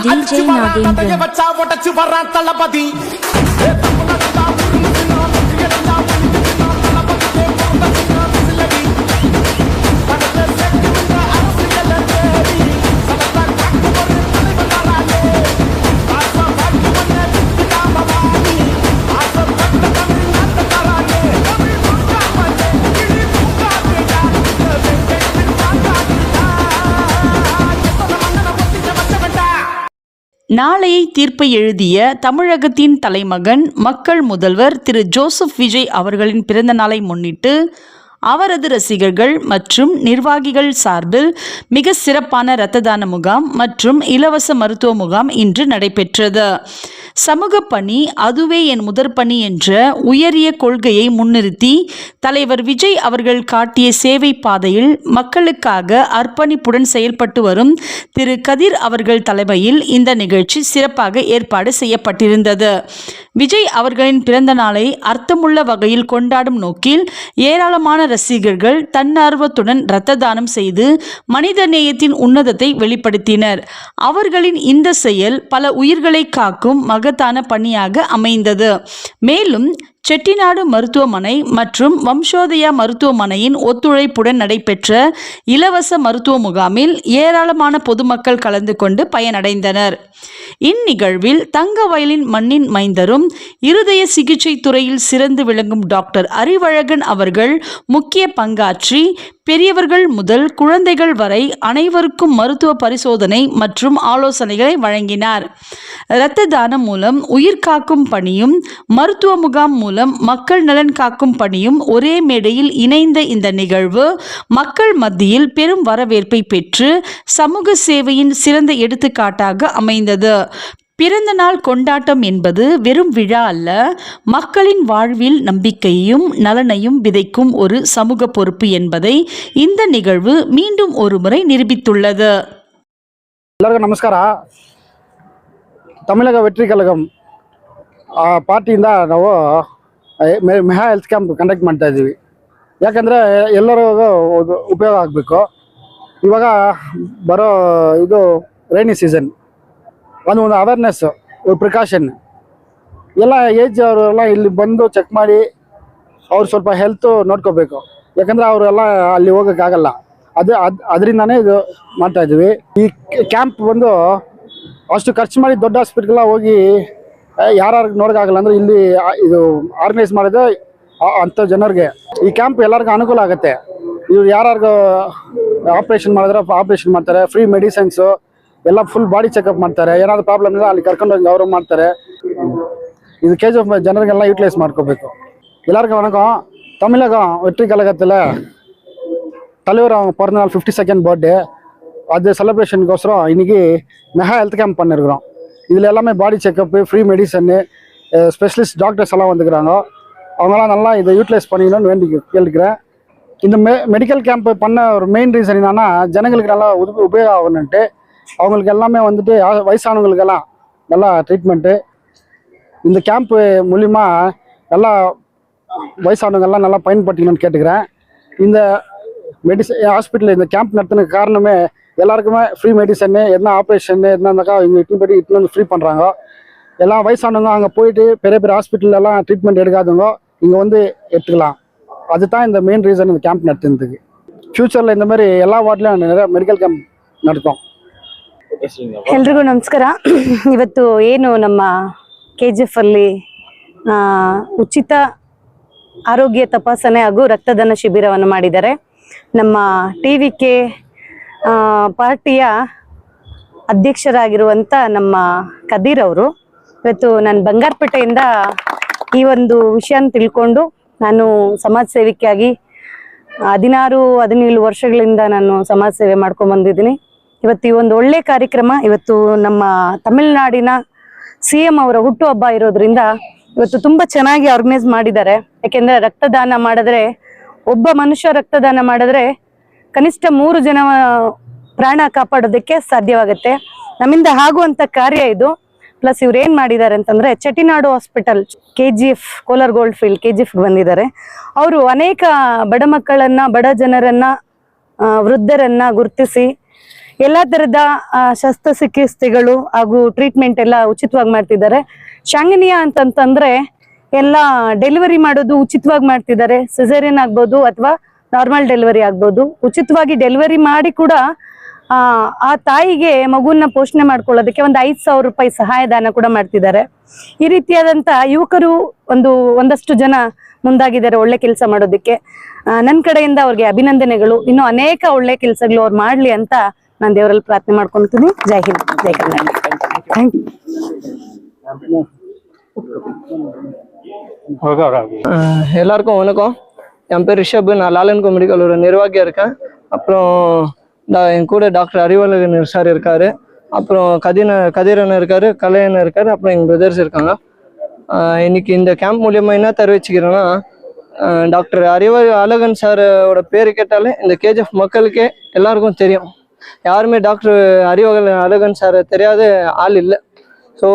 DJ Nagendran. நாளையை தீர்ப்பை எழுதிய தமிழகத்தின் தலைமகன் மக்கள் முதல்வர் திரு ஜோசப் விஜய் அவர்களின் பிறந்த நாளை முன்னிட்டு அவரது ரசிகர்கள் மற்றும் நிர்வாகிகள் சார்பில் மிக சிறப்பான இரத்த தான முகாம் மற்றும் இலவச மருத்துவ முகாம் இன்று நடைபெற்றது. சமூக பணி அதுவே என் முதற் பணி என்ற உயரிய கொள்கையை முன்னிறுத்தி தலைவர் விஜய் அவர்கள் காட்டிய சேவை பாதையில் மக்களுக்காக அர்ப்பணிப்புடன் செயல்பட்டு வரும் திரு கதிர் அவர்கள் தலைமையில் இந்த நிகழ்ச்சி சிறப்பாக ஏற்பாடு செய்யப்பட்டிருந்தது. விஜய் அவர்களின் பிறந்த நாளை அர்த்தமுள்ள வகையில் கொண்டாடும் நோக்கில் ஏராளமான ரசிகர்கள் தன்னார்வத்துடன் இரத்த தானம் செய்து மனித நேயத்தின் உன்னதத்தை வெளிப்படுத்தினர். அவர்களின் இந்த செயல் பல உயிர்களை காக்கும் மகத்தான பணியாக அமைந்தது. மேலும் செட்டிநாடு மருத்துவமனை மற்றும் வம்சோதயா மருத்துவமனையின் ஒத்துழைப்புடன் நடைபெற்ற இலவச மருத்துவ முகாமில் ஏராளமான பொதுமக்கள் கலந்து கொண்டு பயனடைந்தனர். இந்நிகழ்வில் தங்கவயலின் மண்ணின் மைந்தரும் இருதய சிகிச்சை துறையில் சிறந்து விளங்கும் டாக்டர் அறிவழகன் அவர்கள் முக்கிய பங்காற்றி பெரியவர்கள் முதல் குழந்தைகள் வரை அனைவருக்கும் மருத்துவ பரிசோதனை மற்றும் ஆலோசனைகளை வழங்கினார். இரத்த தானம் மூலம் உயிர் காக்கும் பணியும் மருத்துவ முகாம் மூலம் மக்கள் நலன் காக்கும் பணியும் ஒரே மேடையில் இணைந்த இந்த நிகழ்வு மக்கள் மத்தியில் பெரும் வரவேற்பை பெற்று சமூக சேவையின் சிறந்த எடுத்துக்காட்டாக அமைந்தது. பிறந்த நாள் கொண்டாட்டம் என்பது வெறும் விழா அல்ல, மக்களின் வாழ்வில் நம்பிக்கையும் நலனையும் விதைக்கும் ஒரு சமூக பொறுப்பு என்பதை இந்த நிகழ்வு மீண்டும் ஒரு முறை நிரூபித்துள்ளது. ಎಲ್ಲರಿಗೂ ನಮಸ್ಕಾರ. ತಮಿಳಗ ವೆಟ್ರಿ ಕಳಗಂ ಪಾರ್ಟಿಯಿಂದ ನಾವು ಮೆಹಾ ಹೆಲ್ತ್ ಕ್ಯಾಂಪ್ ಕಂಡಕ್ಟ್ ಮಾಡ್ತಾ ಇದ್ದೀವಿ. ಯಾಕಂದರೆ ಎಲ್ಲರಿಗೂ ಉಪಯೋಗ ಆಗಬೇಕು. ಇವಾಗ ಬರೋ ಇದು ರೈನಿ ಸೀಸನ್, ಒಂದು ಅವೇರ್ನೆಸ್, ಪ್ರಿಕಾಷನ್ ಎಲ್ಲ ಏಜ್ ಅವರೆಲ್ಲ ಇಲ್ಲಿ ಬಂದು ಚೆಕ್ ಮಾಡಿ ಅವ್ರು ಸ್ವಲ್ಪ ಹೆಲ್ತು ನೋಡ್ಕೋಬೇಕು. ಯಾಕಂದರೆ ಅವರೆಲ್ಲ ಅಲ್ಲಿ ಹೋಗೋಕ್ಕಾಗಲ್ಲ. ಅದರಿಂದನೇ ಇದು ಮಾಡ್ತಾ ಇದ್ದೀವಿ. ಈ ಕ್ಯಾಂಪ್ ಬಂದು ಅಷ್ಟು ಖರ್ಚು ಮಾಡಿ ದೊಡ್ಡ ಹಾಸ್ಪಿಟ್ಲೆಲ್ಲ ಹೋಗಿ ಯಾರು ನೋಡೋಕ್ಕಾಗಲ್ಲ ಅಂದರೆ ಇಲ್ಲಿ ಇದು ಆರ್ಗನೈಸ್ ಮಾಡಿದ್ರೆ ಅಂಥ ಜನರಿಗೆ ಈ ಕ್ಯಾಂಪ್ ಎಲ್ಲರಿಗೂ ಅನುಕೂಲ ಆಗುತ್ತೆ. ಇವ್ರು ಯಾರಿಗೂ ಆಪ್ರೇಷನ್ ಮಾಡಿದ್ರೆ ಆಪ್ರೇಷನ್ ಮಾಡ್ತಾರೆ, ಫ್ರೀ ಮೆಡಿಸಿನ್ಸು ಎಲ್ಲ ಫುಲ್ ಬಾಡಿ ಚೆಕಪ್ ಮಾಡ್ತಾರೆ. ಏನಾದರೂ ಪ್ರಾಬ್ಲಮ್ ಇಲ್ಲ ಅಲ್ಲಿ ಕರ್ಕೊಂಡೋಗಿ ಅವರು ಮಾಡ್ತಾರೆ. இது கேஜிஎஃப் ಜನರಿಗೆಲ್ಲ யூட்டிலைஸ் ಮಾಡ್ಕೋಬೇಕು. எல்லாருக்கும் வணக்கம். தமிழகம் வெற்றி கழகத்தில் தலைவர் அவங்க பிறந்தநாள் 52nd பர்த்டே, அது செலிப்ரேஷனுக்கோசரம் இன்றைக்கி மெகா ஹெல்த் கேம்ப் பண்ணியிருக்கிறோம். இதில் எல்லாமே பாடி செக்கப்பு, ஃப்ரீ மெடிசன்னு, ஸ்பெஷலிஸ்ட் டாக்டர்ஸ் எல்லாம் வந்துக்கிறாங்க. அவங்களாம் நல்லா இதை யூட்டிலைஸ் பண்ணிக்கணும்னு வேண்டி கேட்டுக்கிறேன். இந்த மெடிக்கல் கேம்ப் பண்ண ஒரு மெயின் ரீசன் என்னன்னா, ஜனங்களுக்கு நல்லா உபயோகம் ஆகணுன்ட்டு. அவங்களுக்கு எல்லாமே வந்துட்டு வயசானவங்களுக்கெல்லாம் நல்லா ட்ரீட்மெண்ட்டு இந்த கேம்ப்பு மூலிமா நல்லா வயசானவங்கெல்லாம் நல்லா பயன்படுத்திக்கணும்னு கேட்டுக்கிறேன். இந்த ஹாஸ்பிட்டலில் இந்த கேம்ப் நடத்துனதுக்கு காரணமே எல்லாருக்குமே ஃப்ரீ மெடிசன்னு, என்ன ஆப்ரேஷன்னு என்னன்னாக்கா இங்கே இட்டு வந்து ஃப்ரீ பண்ணுறாங்க. எல்லாம் வயசானவங்க அங்கே போயிட்டு பெரிய பெரிய ஹாஸ்பிட்டலெல்லாம் ட்ரீட்மெண்ட் எடுக்காதவங்க இங்கே வந்து எடுத்துக்கலாம். அதுதான் இந்த மெயின் ரீசன் இந்த கேம்ப் நடத்துனதுக்கு. ಫ್ಯೂಚರ್ಲಿ இந்த மாதிரி ಎಲ್ಲ ವಾರ್ಡ್ಲೂ நிறைய ಮೆಡಿಕಲ್ ಕ್ಯಾಂಪ್ ನಡ್ತಾವ. ಎಲ್ರಿಗೂ ನಮಸ್ಕಾರ. ಇವತ್ತು ಏನು ನಮ್ಮ KGF ಅಲ್ಲಿ ಉಚಿತ ಆರೋಗ್ಯ ತಪಾಸಣೆ ಹಾಗೂ ರಕ್ತದಾನ ಶಿಬಿರವನ್ನು ಮಾಡಿದ್ದಾರೆ. ನಮ್ಮ TVK ಪಾರ್ಟಿಯ ಅಧ್ಯಕ್ಷರಾಗಿರುವಂಥ ನಮ್ಮ ಕದೀರ್ ಅವರು ಇವತ್ತು ನಾನು ಬಂಗಾರಪೇಟೆಯಿಂದ ಈ ಒಂದು ವಿಷಯನ ತಿಳ್ಕೊಂಡು ನಾನು ಸಮಾಜ ಸೇವಿಕೆಯಾಗಿ 16-17 ವರ್ಷಗಳಿಂದ ನಾನು ಸಮಾಜ ಸೇವೆ ಮಾಡ್ಕೊಂಡು ಬಂದಿದ್ದೀನಿ. ಇವತ್ತು ಈ ಒಂದು ಒಳ್ಳೆ ಕಾರ್ಯಕ್ರಮ ಇವತ್ತು ನಮ್ಮ ತಮಿಳುನಾಡಿನ CM ಅವರ ಹುಟ್ಟುಹಬ್ಬ ಇರೋದ್ರಿಂದ ಇವತ್ತು ತುಂಬಾ ಚೆನ್ನಾಗಿ ಆರ್ಗನೈಸ್ ಮಾಡಿದ್ದಾರೆ. ಯಾಕೆಂದ್ರೆ ರಕ್ತದಾನ ಮಾಡಿದ್ರೆ, ಒಬ್ಬ ಮನುಷ್ಯ ರಕ್ತದಾನ ಮಾಡಿದ್ರೆ ಕನಿಷ್ಠ 3 ಜನ ಪ್ರಾಣ ಕಾಪಾಡೋದಕ್ಕೆ ಸಾಧ್ಯವಾಗುತ್ತೆ. ನಮ್ಮಿಂದ ಆಗುವಂತ ಕಾರ್ಯ ಇದು. ಪ್ಲಸ್ ಇವ್ರು ಏನ್ ಮಾಡಿದ್ದಾರೆ ಅಂತಂದ್ರೆ, Chettinad hospital KGF Kolar gold field KGF ಬಂದಿದ್ದಾರೆ. ಅವರು ಅನೇಕ ಬಡ ಮಕ್ಕಳನ್ನ, ಬಡ ಜನರನ್ನ, ವೃದ್ಧರನ್ನ ಗುರುತಿಸಿ ಎಲ್ಲಾ ತರದ ಶಸ್ತ್ರಚಿಕಿತ್ಸೆಗಳು ಹಾಗೂ ಟ್ರೀಟ್ಮೆಂಟ್ ಎಲ್ಲ ಉಚಿತವಾಗಿ ಮಾಡ್ತಿದ್ದಾರೆ. ಶಾಂಗನಿಯಾ ಅಂತಂತಂದ್ರೆ ಎಲ್ಲ ಡೆಲಿವರಿ ಮಾಡೋದು ಉಚಿತವಾಗಿ ಮಾಡ್ತಿದ್ದಾರೆ. ಸಿಸೇರಿಯನ್ ಆಗ್ಬೋದು ಅಥವಾ ನಾರ್ಮಲ್ ಡೆಲಿವರಿ ಆಗ್ಬೋದು. ಉಚಿತವಾಗಿ ಡೆಲಿವರಿ ಮಾಡಿ ಕೂಡ ಆ ತಾಯಿಗೆ ಮಗುವನ್ನ ಪೋಷಣೆ ಮಾಡ್ಕೊಳ್ಳೋದಕ್ಕೆ ಒಂದು 5,000 ರೂಪಾಯಿ ಸಹಾಯಧನ ಕೂಡ ಮಾಡ್ತಿದ್ದಾರೆ. ಈ ರೀತಿಯಾದಂತ ಯುವಕರು ಒಂದಷ್ಟು ಜನ ಮುಂದಾಗಿದ್ದಾರೆ ಒಳ್ಳೆ ಕೆಲಸ ಮಾಡೋದಕ್ಕೆ. ನನ್ನ ಕಡೆಯಿಂದ ಅವ್ರಿಗೆ ಅಭಿನಂದನೆಗಳು. ಇನ್ನು ಅನೇಕ ಒಳ್ಳೆ ಕೆಲಸಗಳು ಅವ್ರು ಮಾಡ್ಲಿ ಅಂತ ನಾನು ದೇವರಲ್ಲಿ ಪ್ರಾರ್ಥನೆ ಮಾಡ್ಕೊಂತೀನಿ. ಜೈ ಹಿಂದ್, ಜೈ ಕರ್ನಾಟಕ. Thank you. எல்லாருக்கும் வணக்கம். என் பேர் ரிஷப். நான் லாலன்கோ மெடிக்கலோட நிர்வாகியாக இருக்கேன். அப்புறம் என் கூட டாக்டர் அறிவழகன் சார் இருக்காரு. அப்புறம் கதிரன் இருக்காரு, கலையன் இருக்காரு, அப்புறம் எங்கள் பிரதர்ஸ் இருக்காங்க. இன்னைக்கு இந்த கேம்ப் மூலியமா என்ன தெரிவிச்சுக்கிறேன்னா, டாக்டர் அழகன் சாரோட பேர் கேட்டாலே இந்த கேஜிஎஃப் மக்களுக்கே எல்லாருக்கும் தெரியும். யாருமே டாக்டர் அழகன் சார் தெரியாத ஆள் இல்லை. ஸோ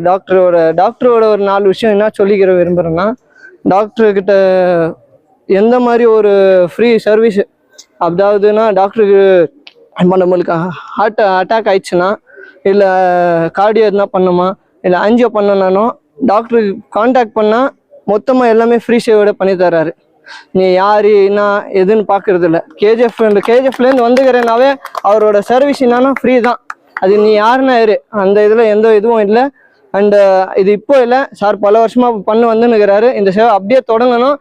டாக்டரோட ஒரு 4 விஷயம் என்ன சொல்லிக்கிற விரும்புகிறேன்னா, டாக்டர்கிட்ட எந்த மாதிரி ஒரு ஃப்ரீ சர்வீஸ், அதாவதுன்னா டாக்டருக்கு நம்மளுக்கு ஹார்ட் அட்டாக் ஆயிடுச்சுன்னா, இல்லை கார்டியோ எதுனா பண்ணணுமா, இல்லை ஆஞ்சியோ பண்ணனாலும் டாக்டருக்கு கான்டாக்ட் பண்ணால் மொத்தமாக எல்லாமே ஃப்ரீ சேவோட பண்ணி தர்றாரு. நீ யார் என்ன எதுன்னு பார்க்கறது இல்லை. கேஜிஎஃப்லேருந்து வந்துக்கிறேன்னாவே அவரோட சர்வீஸ் என்னன்னா ஃப்ரீ தான். அது நீ யாருன்னா இரு, அந்த இதில் எந்த இதுவும் இல்லை. அண்ட் இது இப்போ இல்லை, சார் பல வருஷமாக வந்துன்னுக்கிறாரு. இந்த சேவை அப்படியே தொடங்கணும்.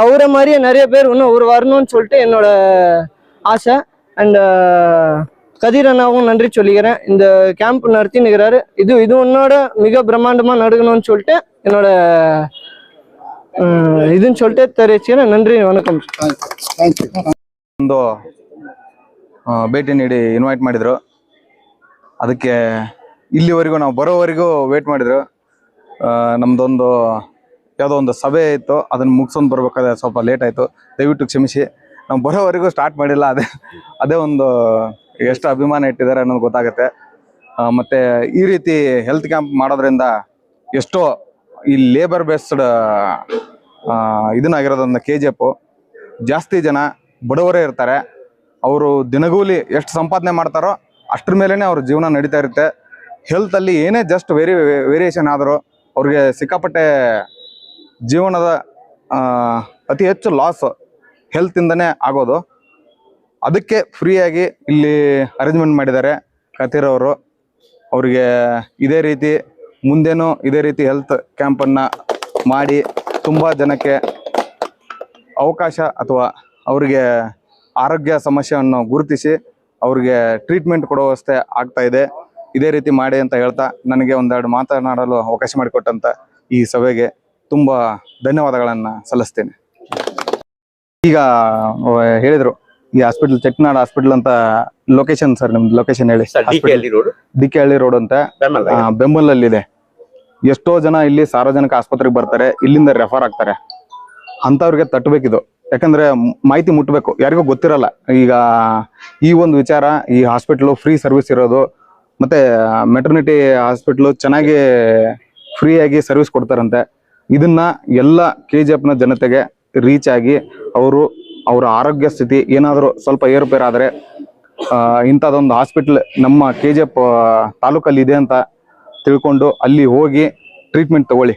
அவரை மாதிரியே நிறைய பேர் இன்னும் வரணும்னு சொல்லிட்டு என்னோட ஆசை. அண்ட் கதிரண்ணாவும் நன்றி சொல்லிக்கிறேன். இந்த கேம்ப் நடத்தின்னுக்கிறாரு. இது உன்னோட மிக பிரம்மாண்டமாக நடக்கணும்னு சொல்லிட்டு என்னோட ಇದನ್ನ சொல்லிட்டு தெரிவிச்சுக்கிறேன். ನನ್ರಿ ವಣಕಂ. ಒಂದು ಭೇಟಿ ನೀಡಿ ಇನ್ವೈಟ್ ಮಾಡಿದ್ರು. ಅದಕ್ಕೆ ಇಲ್ಲಿವರೆಗೂ ನಾವು ಬರೋವರೆಗೂ ವೇಟ್ ಮಾಡಿದ್ರು. ನಮ್ದೊಂದು ಯಾವುದೋ ಒಂದು ಸಭೆ ಇತ್ತು, ಅದನ್ನು ಮುಗಿಸ್ಕೊಂಡು ಬರ್ಬೇಕಾದ್ರೆ ಸ್ವಲ್ಪ ಲೇಟ್ ಆಯಿತು, ದಯವಿಟ್ಟು ಕ್ಷಮಿಸಿ. ನಾವು ಬರೋವರೆಗೂ ಸ್ಟಾರ್ಟ್ ಮಾಡಿಲ್ಲ. ಅದೇ ಒಂದು ಎಷ್ಟು ಅಭಿಮಾನ ಇಟ್ಟಿದ್ದಾರೆ ಅನ್ನೋದು ಗೊತ್ತಾಗುತ್ತೆ. ಮತ್ತು ಈ ರೀತಿ ಹೆಲ್ತ್ ಕ್ಯಾಂಪ್ ಮಾಡೋದ್ರಿಂದ ಎಷ್ಟೋ ಈ ಲೇಬರ್ ಬೇಸ್ಡ್ ಇದನ್ನಾಗಿರೋದ್ರಿಂದ KGF ಜಾಸ್ತಿ ಜನ ಬಡವರೇ ಇರ್ತಾರೆ. ಅವರು ದಿನಗೂಲಿ ಎಷ್ಟು ಸಂಪಾದನೆ ಮಾಡ್ತಾರೋ ಅಷ್ಟ್ರ ಮೇಲೇ ಅವ್ರ ಜೀವನ ನಡೀತಾ ಇರುತ್ತೆ. ಹೆಲ್ತಲ್ಲಿ ಏನೇ ಜಸ್ಟ್ ವೇರಿಯೇಷನ್ ಆದರೂ ಅವ್ರಿಗೆ ಸಿಕ್ಕಾಪಟ್ಟೆ ಜೀವನದ ಅತಿ ಹೆಚ್ಚು ಲಾಸ್ ಹೆಲ್ತಿಂದನೇ ಆಗೋದು. ಅದಕ್ಕೆ ಫ್ರೀಯಾಗಿ ಇಲ್ಲಿ ಅರೇಂಜ್ಮೆಂಟ್ ಮಾಡಿದ್ದಾರೆ ಕತೀರ್ ಅವರು. ಅವ್ರಿಗೆ ಇದೇ ರೀತಿ ಮುಂದೇನೂ ಇದೇ ರೀತಿ ಹೆಲ್ತ್ ಕ್ಯಾಂಪನ್ನು ಮಾಡಿ ತುಂಬ ಜನಕ್ಕೆ ಅವಕಾಶ ಅಥವಾ ಅವರಿಗೆ ಆರೋಗ್ಯ ಸಮಸ್ಯೆಯನ್ನು ಗುರುತಿಸಿ ಅವ್ರಿಗೆ ಟ್ರೀಟ್ಮೆಂಟ್ ಕೊಡೋ ವ್ಯವಸ್ಥೆ ಆಗ್ತಾ ಇದೆ. ಇದೇ ರೀತಿ ಮಾಡಿ ಅಂತ ಹೇಳ್ತಾ ನನಗೆ ಒಂದೆರಡು ಮಾತನಾಡಲು ಅವಕಾಶ ಮಾಡಿಕೊಟ್ಟಂತ ಈ ಸಭೆಗೆ ತುಂಬ ಧನ್ಯವಾದಗಳನ್ನು ಸಲ್ಲಿಸ್ತೇನೆ. ಈಗ ಹೇಳಿದ್ರು ಈ ಹಾಸ್ಪಿಟಲ್ ಚೆಟ್ನಾಡ್ ಹಾಸ್ಪಿಟಲ್ ಅಂತ ಲೊಕೇಶನ್. ಸರ್ ನಿಮ್ದು ಲೊಕೇಶನ್ ಹೇಳಿ. ಡಿಕೆಹಳ್ಳಿ ರೋಡ್ ಅಂತ ಬೆಂಬಲಲ್ಲಿ ಇದೆ. ಎಷ್ಟೋ ಜನ ಇಲ್ಲಿ ಸಾರ್ವಜನಿಕ ಆಸ್ಪತ್ರೆಗೆ ಬರ್ತಾರೆ, ಇಲ್ಲಿಂದ ರೆಫರ್ ಆಗ್ತಾರೆ. ಅಂತವ್ರಿಗೆ ತಟ್ಟಬೇಕಿದು. ಯಾಕಂದ್ರೆ ಮಾಹಿತಿ ಮುಟ್ಟಬೇಕು, ಯಾರಿಗೂ ಗೊತ್ತಿರಲ್ಲ. ಈಗ ಈ ಒಂದು ವಿಚಾರ, ಈ ಹಾಸ್ಪಿಟ್ಲು ಫ್ರೀ ಸರ್ವಿಸ್ ಇರೋದು, ಮತ್ತೆ ಮೆಟರ್ನಿಟಿ ಹಾಸ್ಪಿಟ್ಲು ಚೆನ್ನಾಗಿ ಫ್ರೀಯಾಗಿ ಸರ್ವಿಸ್ ಕೊಡ್ತಾರಂತೆ. ಇದನ್ನ ಎಲ್ಲ KGFನ ಜನತೆಗೆ ರೀಚ್ ಆಗಿ ಅವರ ಆರೋಗ್ಯ ಸ್ಥಿತಿ ಏನಾದರೂ ಸ್ವಲ್ಪ ಏರುಪೇರಾದರೆ ಇಂಥದ್ದೊಂದು ಹಾಸ್ಪಿಟ್ಲ್ ನಮ್ಮ KGF ತಾಲೂಕಲ್ಲಿ ಇದೆ ಅಂತ ತಿಳ್ಕೊಂಡು ಅಲ್ಲಿ ಹೋಗಿ ಟ್ರೀಟ್ಮೆಂಟ್ ತಗೊಳ್ಳಿ.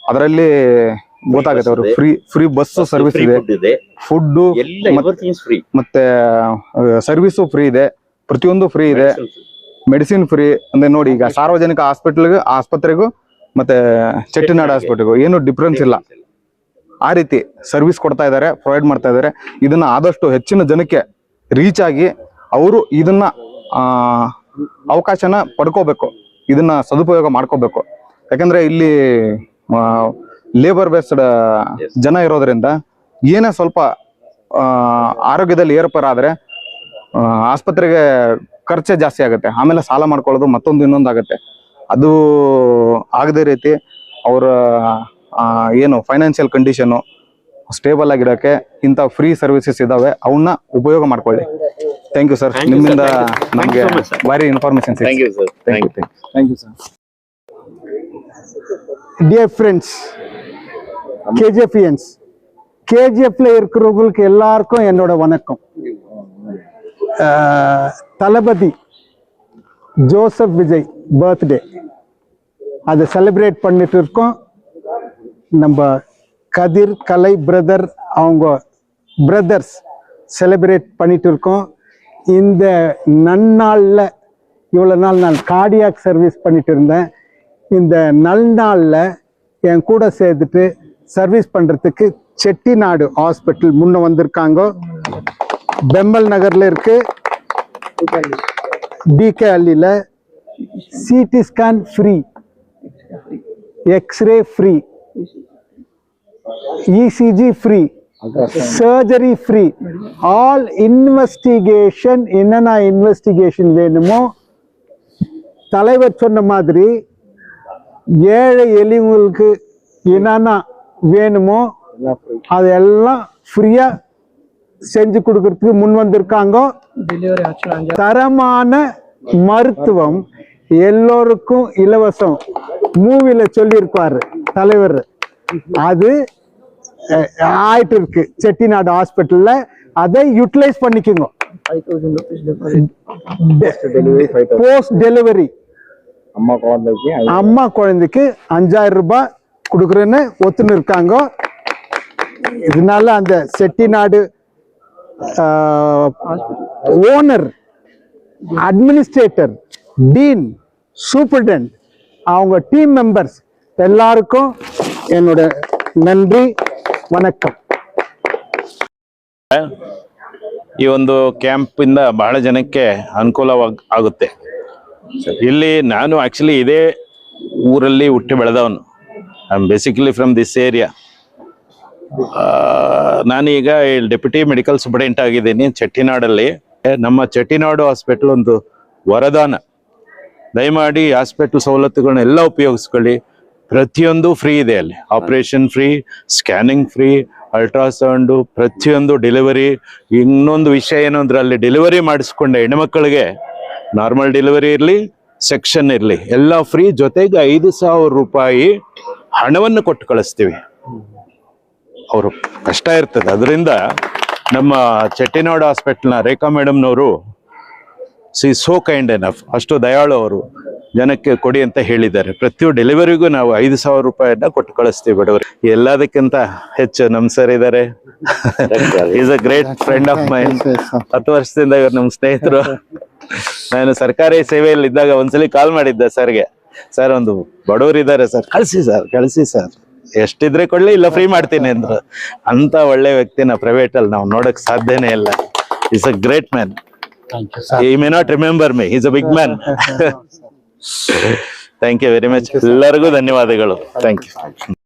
ಅದರಲ್ಲಿ ಗೊತ್ತಾಗುತ್ತೆ. ಅವರು ಫ್ರೀ ಬಸ್ ಸರ್ವಿಸ್ ಇದೆ, ಫುಡ್ಡು ಮತ್ತೆ ಸರ್ವಿಸು ಫ್ರೀ ಇದೆ, ಪ್ರತಿಯೊಂದು ಫ್ರೀ ಇದೆ, ಮೆಡಿಸಿನ್ ಫ್ರೀ. ಅಂದ್ರೆ ನೋಡಿ, ಈಗ ಸಾರ್ವಜನಿಕ ಆಸ್ಪತ್ರೆಗೂ ಮತ್ತೆ ಚೆಟ್ಟಿನಾಡು ಹಾಸ್ಪಿಟಲ್ಗೂ ಏನು ಡಿಫ್ರೆನ್ಸ್ ಇಲ್ಲ. ಆ ರೀತಿ ಸರ್ವಿಸ್ ಕೊಡ್ತಾ ಇದ್ದಾರೆ, ಪ್ರೊವೈಡ್ ಮಾಡ್ತಾ ಇದ್ದಾರೆ. ಇದನ್ನ ಆದಷ್ಟು ಹೆಚ್ಚಿನ ಜನಕ್ಕೆ ರೀಚ್ ಆಗಿ ಅವರು ಇದನ್ನ ಅವಕಾಶನ ಪಡ್ಕೋಬೇಕು, ಇದನ್ನ ಸದುಪಯೋಗ ಮಾಡ್ಕೋಬೇಕು. ಯಾಕಂದ್ರೆ ಇಲ್ಲಿ ಲೇಬರ್ ಬೇಸ್ಡ್ ಜನ ಇರೋದ್ರಿಂದ ಏನೇ ಸ್ವಲ್ಪ ಆರೋಗ್ಯದಲ್ಲಿ ಏರ್ಪೇರಾದ್ರೆ ಆಸ್ಪತ್ರೆಗೆ ಖರ್ಚೆ ಜಾಸ್ತಿ ಆಗುತ್ತೆ. ಆಮೇಲೆ ಸಾಲ ಮಾಡ್ಕೊಳ್ಳೋದು ಇನ್ನೊಂದು ಆಗುತ್ತೆ. ಅದು ಆಗದೇ ರೀತಿ ಅವರ ಏನು ಫೈನಾನ್ಷಿಯಲ್ ಕಂಡೀಷನು ಸ್ಟೇಬಲ್ ಆಗಿಡೋಕ್ಕೆ ಇಂಥ ಫ್ರೀ ಸರ್ವಿಸಸ್ ಇದಾವೆ, ಅವನ್ನ ಉಪಯೋಗ ಮಾಡ್ಕೊಳ್ಳಿ. Thank you sir. ನಿಮ್ಮಿಂದ ನಮಗೆ ಭಾರಿ information. Thank you sir. Dear friends, KGFians, KGFல இருக்கிறவங்களுக்கு எல்லாருக்கும் என்னோட வணக்கம். தளபதி ஜோசப் விஜய் பர்த்டே அதை செலிப்ரேட் பண்ணிட்டு இருக்கோம். நம்ம கதிர் கலை பிரதர் அவங்க பிரதர்ஸ் செலிப்ரேட் பண்ணிட்டு இருக்கோம். இந்த நன்னாளில் இவ்வளோ நாள் நான் கார்டியாக் சர்வீஸ் பண்ணிட்டு இருந்தேன். இந்த நல்நாளில் என் கூட சேர்த்துட்டு சர்வீஸ் பண்ணுறதுக்கு செட்டிநாடு ஹாஸ்பிட்டல் முன்ன வந்திருக்காங்க. பெம்பல் நகரில் இருக்கு, டிகே அள்ளியில். CT scan free, x-ray free, ECG free, surgery free, all investigation. என்னென்ன இன்வெஸ்டிகேஷன் வேணுமோ தலைவர் சொன்ன மாதிரி ஏழை எளியவங்களுக்கு என்னென்ன வேணுமோ அதெல்லாம் ஃப்ரீயா செஞ்சு கொடுக்கறதுக்கு முன் வந்திருக்காங்க. டெலிவரி ஆச்சு தரமான மருத்துவம் எல்லோருக்கும் இலவசம். மூவில சொல்லியிருப்பாரு தலைவர், அது ஆயிட்டு இருக்கு செட்டிநாடு ஹாஸ்பிட்டல்ல. அதை யூட்டிலைஸ் பண்ணிக்கோங்க. 5,000 rupees deposit. போஸ்ட் டெலிவரி அம்மா குழந்தைக்கு 5,000 ரூபாய் கொடுக்குறேன்னு ஒத்துன்னு இருக்காங்க. இதனால அந்த Chettinad owner, administrator, dean, superintendent, அவங்க டீம் மெம்பர்ஸ் எல்லாருக்கும் என்னோட நன்றி, ವಣಕ್ಕಂ. ಈ ಒಂದು ಕ್ಯಾಂಪ್ ಇಂದ ಬಹಳ ಜನಕ್ಕೆ ಅನುಕೂಲವಾಗುತ್ತೆ. ಇಲ್ಲಿ ನಾನು ಆಕ್ಚುಲಿ ಇದೇ ಊರಲ್ಲಿ ಹುಟ್ಟಿ ಬೆಳೆದವನು. I am basically from this area. ನಾನೀಗ ಡೆಪ್ಯೂಟಿ ಮೆಡಿಕಲ್ ಸೂಪರಿಂಟೆಂಡೆಂಟ್ ಆಗಿದ್ದೀನಿ ಚೆಟ್ಟಿನಾಡಲ್ಲಿ. ನಮ್ಮ ಚೆಟ್ಟಿನಾಡು ಹಾಸ್ಪಿಟಲ್ ಒಂದು ವರದಾನ. ದಯಮಾಡಿ ಹಾಸ್ಪಿಟಲ್ ಸವಲತ್ತುಗಳನ್ನ ಎಲ್ಲ ಉಪಯೋಗಿಸ್ಕೊಳ್ಳಿ. ಪ್ರತಿಯೊಂದು ಫ್ರೀ ಇದೆ ಅಲ್ಲಿ. Operation free, scanning free, ultrasound, ಪ್ರತಿಯೊಂದು ಡೆಲಿವರಿ. ಇನ್ನೊಂದು ವಿಷಯ ಏನು ಅಂದ್ರೆ ಅಲ್ಲಿ ಡೆಲಿವರಿ ಮಾಡಿಸ್ಕೊಂಡೆ ಹೆಣ್ಮಕ್ಳಿಗೆ ನಾರ್ಮಲ್ ಡೆಲಿವರಿ ಇರಲಿ, ಸೆಕ್ಷನ್ ಇರಲಿ, ಎಲ್ಲ ಫ್ರೀ. ಜೊತೆಗೆ 5,000 ರೂಪಾಯಿ ಹಣವನ್ನು ಕೊಟ್ಟು ಕಳಿಸ್ತೀವಿ. ಅವರು ಕಷ್ಟ ಇರ್ತದೆ. ಅದರಿಂದ ನಮ್ಮ ಚೆಟ್ಟಿನಾಡು ಹಾಸ್ಪಿಟಲ್ನ ರೇಖಾ ಮೇಡಮ್ನವರು ಸೋ ಕೈಂಡ್ ಎನಫ್, ಅಷ್ಟು ದಯಾಳು ಅವರು, ಜನಕ್ಕೆ ಕೊಡಿ ಅಂತ ಹೇಳಿದ್ದಾರೆ. ಪ್ರತಿಯೊಂದು ಡೆಲಿವರಿಗೂ ನಾವು 5,000 ರೂಪಾಯಿನ ಕೊಟ್ಟು ಕಳಿಸ್ತೀವಿ ಬಡವರು. ಎಲ್ಲದಕ್ಕಿಂತ ಹೆಚ್ಚು ನಮ್ ಸರ್ ಇದ್ದಾರೆ. Is a great friend of main. 10 ವರ್ಷದಿಂದ ಇವರು ನಮ್ಮ ಸ್ನೇಹಿತರು. ನಾನು ಸರ್ಕಾರಿ ಸೇವೆಯಲ್ಲಿ ಇದ್ದಾಗ ಒಂದ್ಸಲಿ ಕಾಲ್ ಮಾಡಿದ್ದೆ ಸರ್ಗೆ, ಸರ್ ಒಂದು ಬಡವರು ಇದ್ದಾರೆ ಸರ್, ಕಳಿಸಿ ಸರ್, ಎಷ್ಟಿದ್ರೆ ಕೊಡ್ಲಿ, ಇಲ್ಲ ಫ್ರೀ ಮಾಡ್ತೀನಿ ಅಂದ್ರು. ಅಂತ ಒಳ್ಳೆ ವ್ಯಕ್ತಿನ ಪ್ರೈವೇಟ್ ಅಲ್ಲಿ ನಾವು ನೋಡಕ್ ಸಾಧ್ಯನೇ ಇಲ್ಲ. Is a great man. He may not remember me. He's a big man. Thank you very much. ಎಲ್ಲರಿಗೂ ಧನ್ಯವಾದಗಳು. Thank you.